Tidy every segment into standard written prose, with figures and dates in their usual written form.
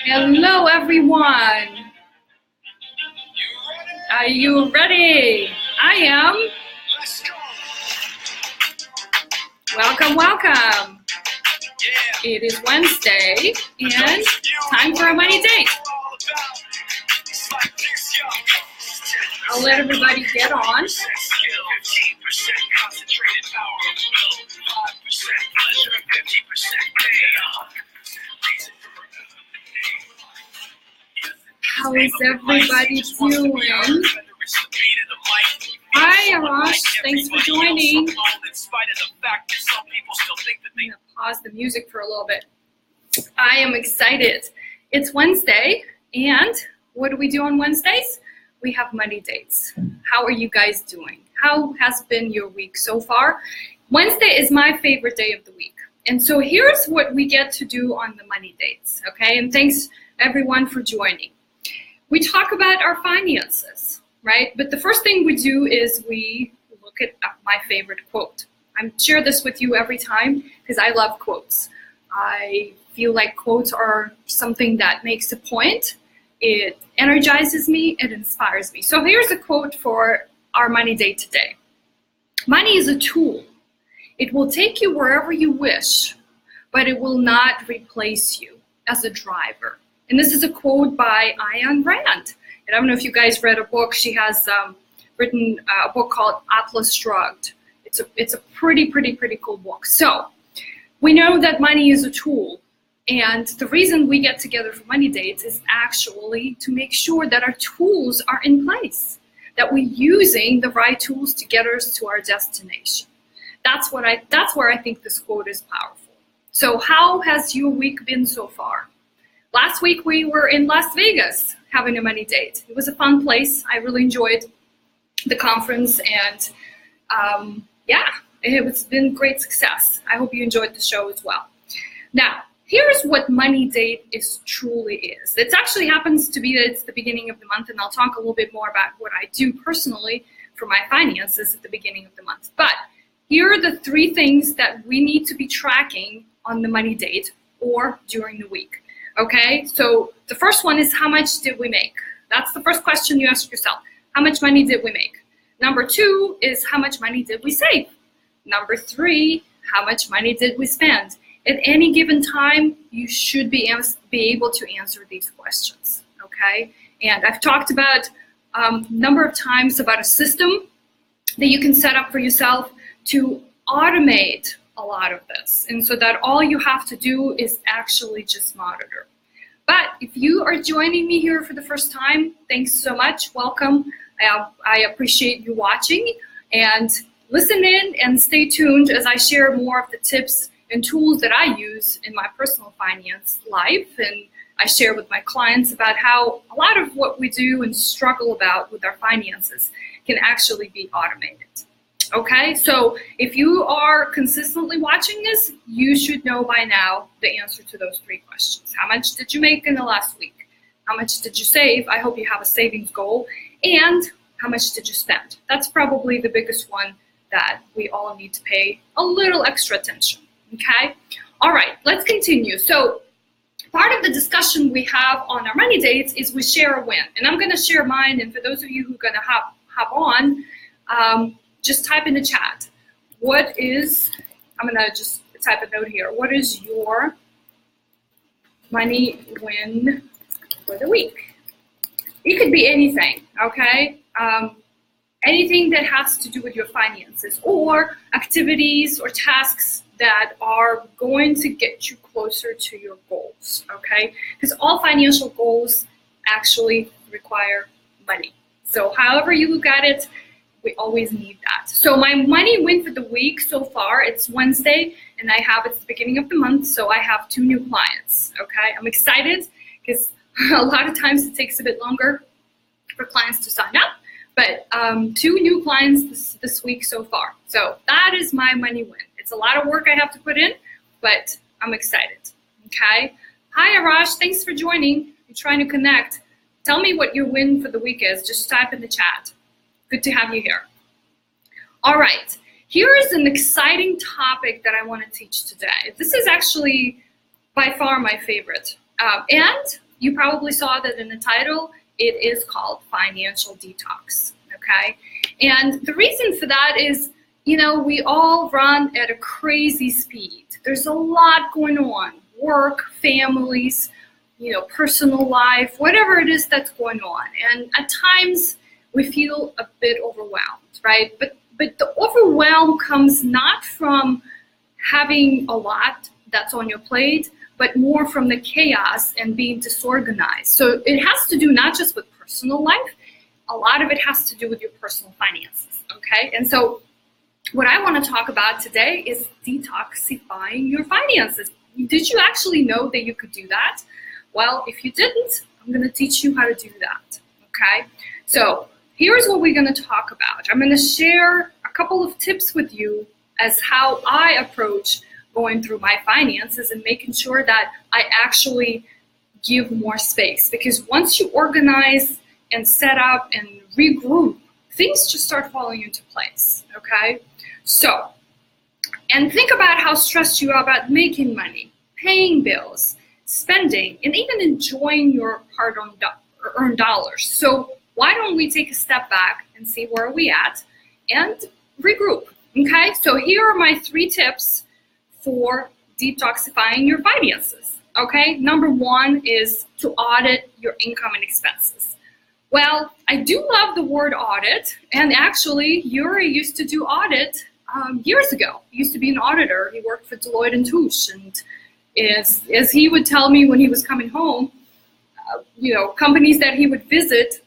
Hello, everyone. Are you ready? I am. Welcome, welcome. It is Wednesday and time for a money date. I'll let everybody get on. How is everybody doing? Hi, Arash. Thanks for joining. I'm going to pause the music for a little bit. I am excited. It's Wednesday, and what do we do on Wednesdays? We have money dates. How are you guys doing? How has been your week so far? Wednesday is my favorite day of the week. And so here's what we get to do on the money dates, okay? And thanks everyone for joining. We talk about our finances, right? But the first thing we do is we look at my favorite quote. I share this with you every time because I love quotes. I feel like quotes are something that makes a point. It energizes me, it inspires me. So here's a quote for our money date today. Money is a tool. It will take you wherever you wish, but it will not replace you as a driver. And this is a quote by Ayn Rand. And I don't know if you guys read a book. She has written a book called Atlas Shrugged. It's a pretty cool book. So we know that money is a tool. And the reason we get together for money dates is actually to make sure that our tools are in place, that we're using the right tools to get us to our destination. That's where I think this quote is powerful. So how has your week been so far? Last week we were in Las Vegas having a money date. It was a fun place. I really enjoyed the conference, and it's been great success. I hope you enjoyed the show as well. Now, here's what money date truly is. It actually happens to be that it's the beginning of the month, and I'll talk a little bit more about what I do personally for my finances at the beginning of the month. But here are the 3 things that we need to be tracking on the money date or during the week. Okay, so the first one is, how much did we make? That's the first question you ask yourself. How much money did we make? Number 2 is, how much money did we save? Number 3, how much money did we spend? At any given time, you should be able to answer these questions, okay? And I've talked about a number of times about a system that you can set up for yourself to automate a lot of this, and so that all you have to do is actually just monitor. But if you are joining me here for the first time, thanks so much. Welcome. I appreciate you watching, and listen in and stay tuned as I share more of the tips and tools that I use in my personal finance life, and I share with my clients about how a lot of what we do and struggle about with our finances can actually be automated. Okay, so if you are consistently watching this, you should know by now the answer to those 3 questions. How much did you make in the last week? How much did you save? I hope you have a savings goal. And how much did you spend? That's probably the biggest one that we all need to pay a little extra attention. Okay, all right, let's continue. So part of the discussion we have on our money dates is we share a win. And I'm going to share mine. And for those of you who are going to hop on, just type in the chat. I'm going to just type a note here. What is your money win for the week? It could be anything, okay? Anything that has to do with your finances, or activities or tasks that are going to get you closer to your goals, okay? Because all financial goals actually require money. So however you look at it, we always need that. So my money win for the week so far, it's Wednesday, and it's the beginning of the month, so I have 2 new clients, okay? I'm excited because a lot of times it takes a bit longer for clients to sign up, but 2 new clients this week so far. So that is my money win. It's a lot of work I have to put in, but I'm excited, okay? Hi, Arash, thanks for joining. You're trying to connect. Tell me what your win for the week is. Just type in the chat. Good to have you here. All right, here is an exciting topic that I want to teach today. This is actually by far my favorite. And you probably saw that in the title. It is called Financial Detox, okay? And the reason for that is, we all run at a crazy speed. There's a lot going on, work, families, personal life, whatever it is that's going on. And at times we feel a bit overwhelmed, right? But the overwhelm comes not from having a lot that's on your plate, but more from the chaos and being disorganized. So it has to do not just with personal life, a lot of it has to do with your personal finances, okay? And so what I want to talk about today is detoxifying your finances. Did you actually know that you could do that? Well, if you didn't, I'm going to teach you how to do that, okay? So here's what we're going to talk about. I'm going to share a couple of tips with you as how I approach going through my finances and making sure that I actually give more space. Because once you organize and set up and regroup, things just start falling into place, okay? So, and think about how stressed you are about making money, paying bills, spending, and even enjoying your hard-earned dollars. So why don't we take a step back and see where we at and regroup, okay? So here are my 3 tips for detoxifying your finances, okay? Number 1 is to audit your income and expenses. Well, I do love the word audit, and actually Yuri used to do audit years ago. He used to be an auditor. He worked for Deloitte & Touche, and as he would tell me when he was coming home, companies that he would visit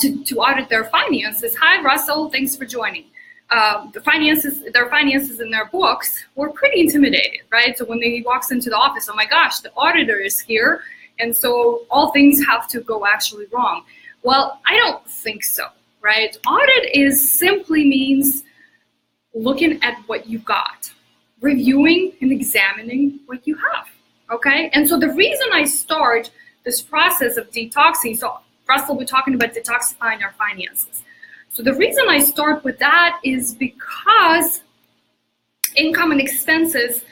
to audit their finances. Hi, Russell, thanks for joining. Their finances in their books were pretty intimidated, right? So when he walks into the office, oh my gosh, the auditor is here, and so all things have to go actually wrong. Well, I don't think so, right? Audit simply means looking at what you got, reviewing and examining what you have, okay? And so the reason I start this process of detoxing, so Russell, we're talking about detoxifying our finances. So the reason I start with that is because income and expenses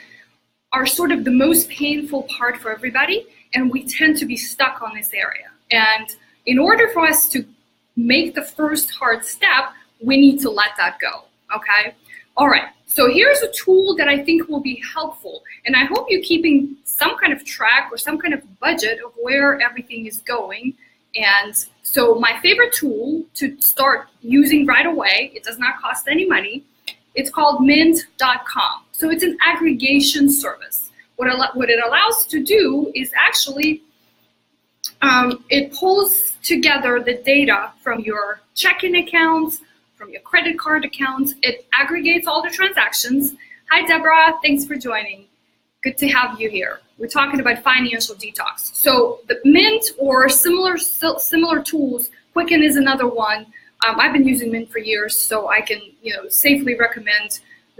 are sort of the most painful part for everybody, and we tend to be stuck on this area. And in order for us to make the first hard step, we need to let that go, okay? All right, so here's a tool that I think will be helpful, and I hope you're keeping some kind of track or some kind of budget of where everything is going. And so my favorite tool to start using right away, it does not cost any money, it's called mint.com. So it's an aggregation service. What it allows to do is actually, it pulls together the data from your checking accounts, from your credit card accounts. It aggregates all the transactions. Hi, Deborah, thanks for joining. Good to have you here. We're talking about financial detox. So the Mint or similar tools, Quicken is another one. I've been using Mint for years, so I can safely recommend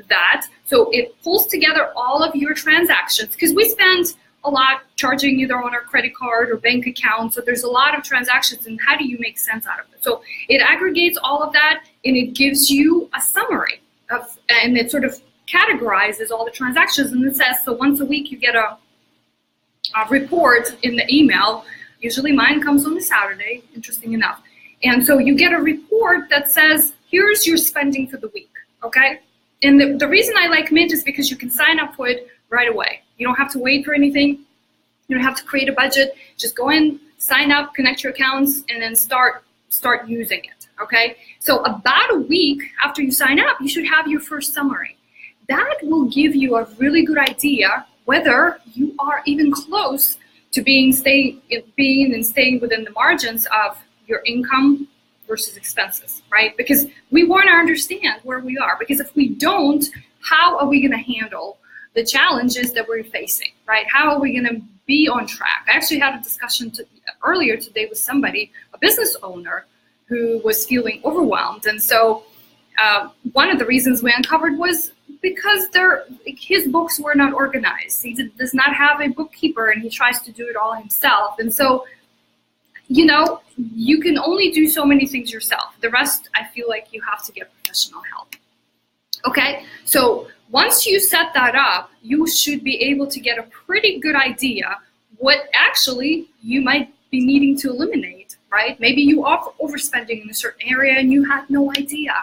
that. So it pulls together all of your transactions, because we spend a lot charging either on our credit card or bank account. So there's a lot of transactions, and how do you make sense out of it? So it aggregates all of that, and it gives you a summary of, and it sort of categorizes all the transactions, and it says, so once a week you get a report in the email. Usually mine comes on a Saturday, interesting enough. And so you get a report that says, here's your spending for the week, okay? And the reason I like Mint is because you can sign up for it right away. You don't have to wait for anything. You don't have to create a budget. Just go in, sign up, connect your accounts, and then start using it, okay? So about a week after you sign up, you should have your first summary. That will give you a really good idea whether you are even close to being and staying within the margins of your income versus expenses, right? Because we want to understand where we are, because if we don't, how are we going to handle the challenges that we're facing, right? How are we going to be on track? I actually had a discussion earlier today with somebody, a business owner, who was feeling overwhelmed. And so one of the reasons we uncovered was because his books were not organized. He does not have a bookkeeper, and he tries to do it all himself. And so, you can only do so many things yourself. The rest, I feel like you have to get professional help. Okay, so once you set that up, you should be able to get a pretty good idea what actually you might be needing to eliminate, right? Maybe you are overspending in a certain area and you had no idea,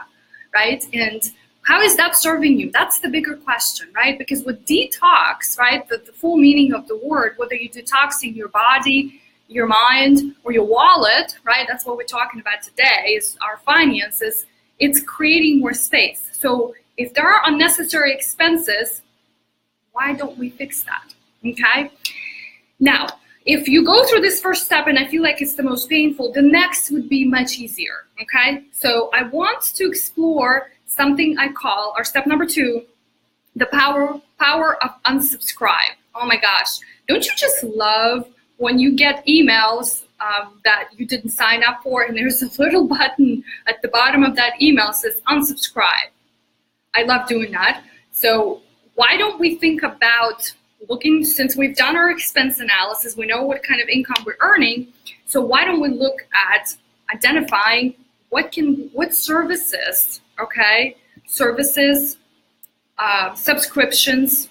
right? And how is that serving you? That's the bigger question, right? Because with detox, right, the full meaning of the word, whether you're detoxing your body, your mind, or your wallet, right? That's what we're talking about today, is our finances. It's creating more space. So if there are unnecessary expenses, why don't we fix that? Okay? Now, if you go through this first step and I feel like it's the most painful, the next would be much easier. Okay? So I want to explore something I call, or step number 2, the power of unsubscribe. Oh my gosh. Don't you just love when you get emails that you didn't sign up for and there's a little button at the bottom of that email that says unsubscribe? I love doing that. So why don't we think about looking, since we've done our expense analysis, we know what kind of income we're earning, so why don't we look at identifying what services, okay, services, subscriptions,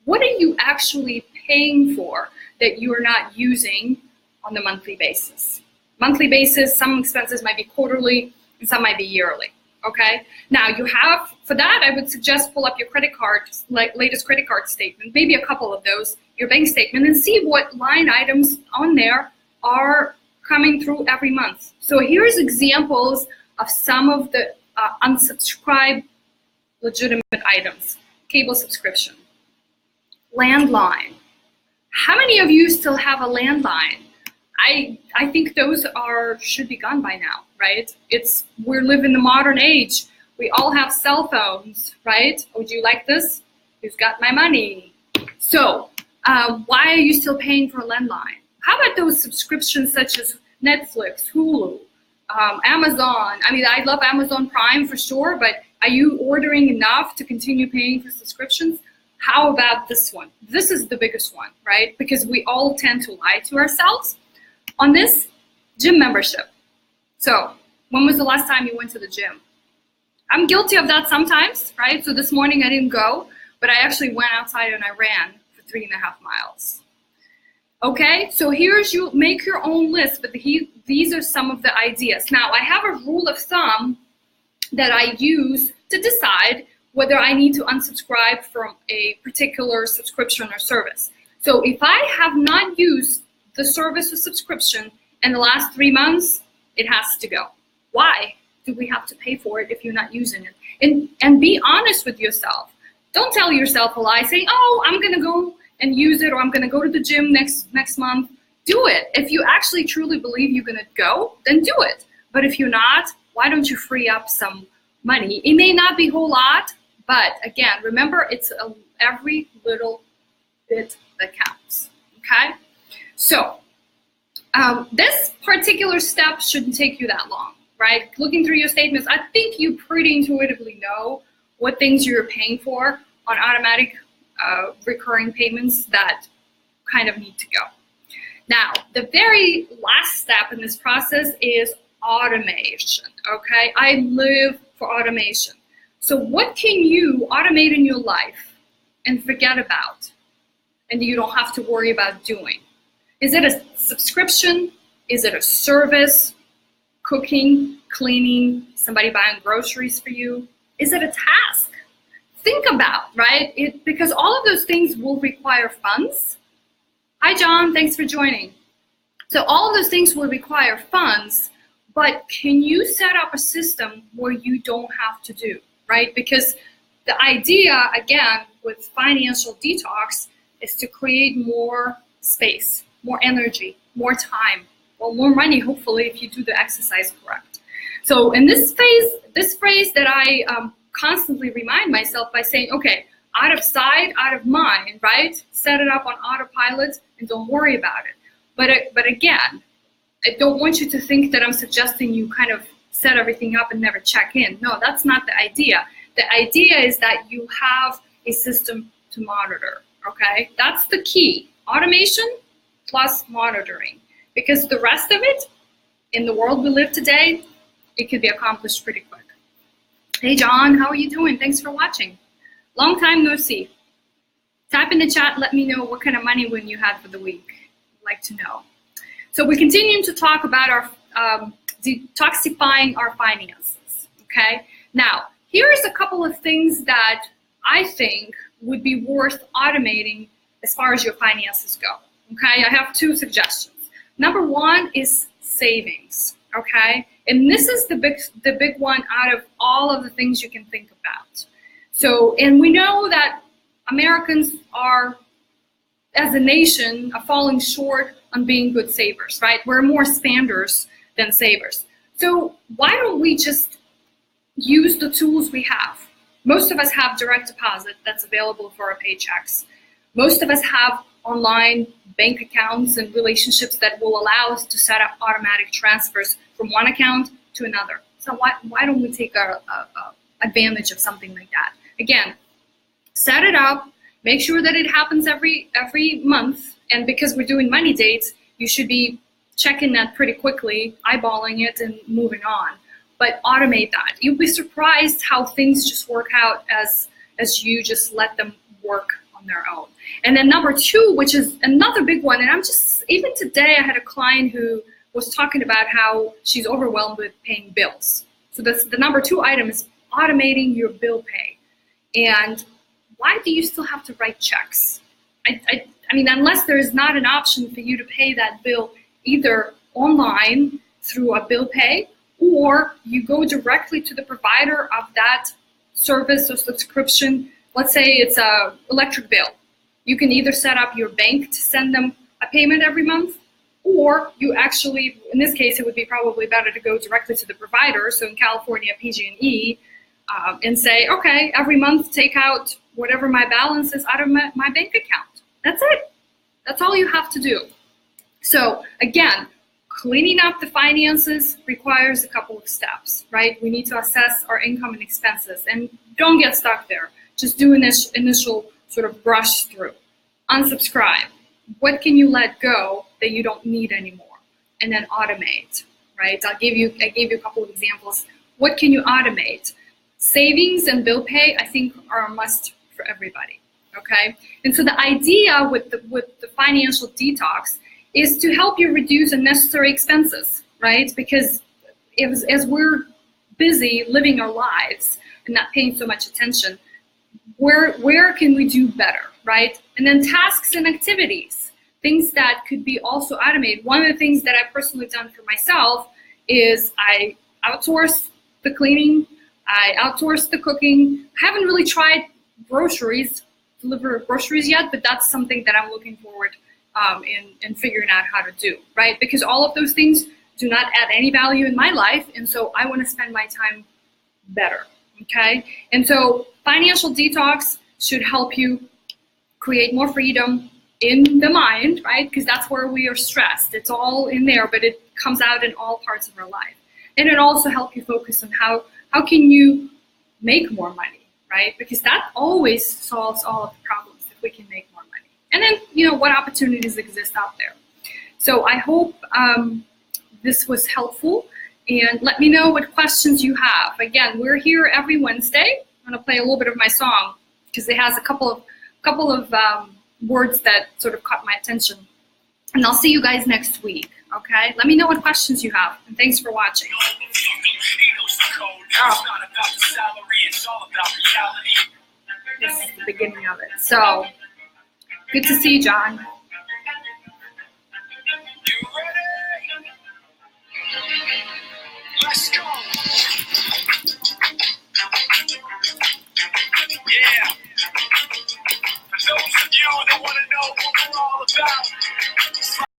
what are you actually paying for that you are not using on the monthly basis? Monthly basis, some expenses might be quarterly and some might be yearly. Okay. Now you have, for that, I would suggest pull up your credit card, like latest credit card statement, maybe a couple of those, your bank statement, and see what line items on there are coming through every month. So here's examples of some of the unsubscribed legitimate items. Cable subscription, landline. How many of you still have a landline? I think those should be gone by now, right? We live in the modern age. We all have cell phones, right? Would you like this? Who's got my money? So why are you still paying for a landline? How about those subscriptions such as Netflix, Hulu, Amazon? I mean, I love Amazon Prime for sure, but are you ordering enough to continue paying for subscriptions? How about this one? This is the biggest one, right? Because we all tend to lie to ourselves. On this, gym membership. So when was the last time you went to the gym? I'm guilty of that sometimes, right? So this morning I didn't go, but I actually went outside and I ran for 3.5 miles. Okay, so you make your own list, but these are some of the ideas. Now I have a rule of thumb that I use to decide whether I need to unsubscribe from a particular subscription or service. So if I have not used the service or subscription in the last 3 months, it has to go. Why do we have to pay for it if you're not using it? And be honest with yourself. Don't tell yourself a lie saying, oh, I'm gonna go and use it, or I'm gonna go to the gym next month. Do it. If you actually truly believe you're gonna go, then do it. But if you're not, why don't you free up some money? It may not be a whole lot, but again, remember, it's every little bit that counts, okay? So this particular step shouldn't take you that long, right? Looking through your statements, I think you pretty intuitively know what things you're paying for on automatic recurring payments that kind of need to go. Now, the very last step in this process is automation, okay? I live for automation. So what can you automate in your life and forget about and you don't have to worry about doing? Is it a subscription? Is it a service? Cooking, cleaning, somebody buying groceries for you? Is it a task? Think about, right? Because all of those things will require funds. Hi, John, thanks for joining. So all of those things will require funds, but can you set up a system where you don't have to do, right? Because the idea, again, with financial detox is to create more space, more energy, more time, well, more money, hopefully, if you do the exercise correct. So in this phrase that I constantly remind myself by saying, okay, out of sight, out of mind, right? Set it up on autopilot and don't worry about it. But again, I don't want you to think that I'm suggesting you kind of set everything up and never check in. No, that's not the idea. The idea is that you have a system to monitor, okay? That's the key. Automation plus monitoring. Because the rest of it, in the world we live today, it can be accomplished pretty quick. Hey, John, how are you doing? Thanks for watching. Long time no see. Type in the chat, let me know what kind of money win you had for the week. like to know. So we're continuing to talk about our detoxifying our finances, okay? Now, here's a couple of things that I think would be worth automating as far as your finances go, okay? I have two suggestions. Number one is savings, okay? And this is the big one out of all of the things you can think about. So, and we know that Americans are, as a nation, are falling short on being good savers, right? We're more spenders than savers. So why don't we just use the tools we have? Most of us have direct deposit that's available for our paychecks. Most of us have online bank accounts and relationships that will allow us to set up automatic transfers from one account to another. So why don't we take advantage of something like that? Again, set it up, make sure that it happens every month. And because we're doing money dates, you should be checking that pretty quickly, eyeballing it and moving on. But automate that. You'll be surprised how things just work out as you just let them work on their own. And then number two, which is another big one, and even today I had a client who was talking about how she's overwhelmed with paying bills. So that's the number two item is automating your bill pay. And why do you still have to write checks? I mean, unless there is not an option for you to pay that bill either online through a bill pay, or you go directly to the provider of that service or subscription. Let's say it's a electric bill. You can either set up your bank to send them a payment every month, or you actually, in this case, it would be probably better to go directly to the provider. So in California, PG&E, and say, okay, every month take out whatever my balance is out of my bank account. That's it. That's all you have to do. So again, cleaning up the finances requires a couple of steps, right? We need to assess our income and expenses, and don't get stuck there. Just do an initial sort of brush through. Unsubscribe. What can you let go that you don't need anymore? And then automate, right? I gave you a couple of examples. What can you automate? Savings and bill pay, I think, are a must for everybody. Okay, and so the idea with the financial detox is to help you reduce unnecessary expenses, right? Because as we're busy living our lives and not paying so much attention, where can we do better, right? And then tasks and activities, things that could be also automated. One of the things that I've personally done for myself is I outsource the cleaning, I outsource the cooking. I haven't really tried deliver groceries yet, but that's something that I'm looking forward in figuring out how to do, right? Because all of those things do not add any value in my life, and so I want to spend my time better, okay? And so financial detox should help you create more freedom in the mind, right? Because that's where we are stressed. It's all in there, but it comes out in all parts of our life. And it also helps you focus on how can you make more money, right? Because that always solves all of the problems if we can make more money. And then, what opportunities exist out there. So I hope this was helpful, and let me know what questions you have. Again, we're here every Wednesday. I'm gonna play a little bit of my song because it has a couple of words that sort of caught my attention. And I'll see you guys next week, okay? Let me know what questions you have, and thanks for watching. Oh. This is the beginning of it. So, good to see you, John. You ready? Let's go. Yeah. For those of you that want to know what we're all about,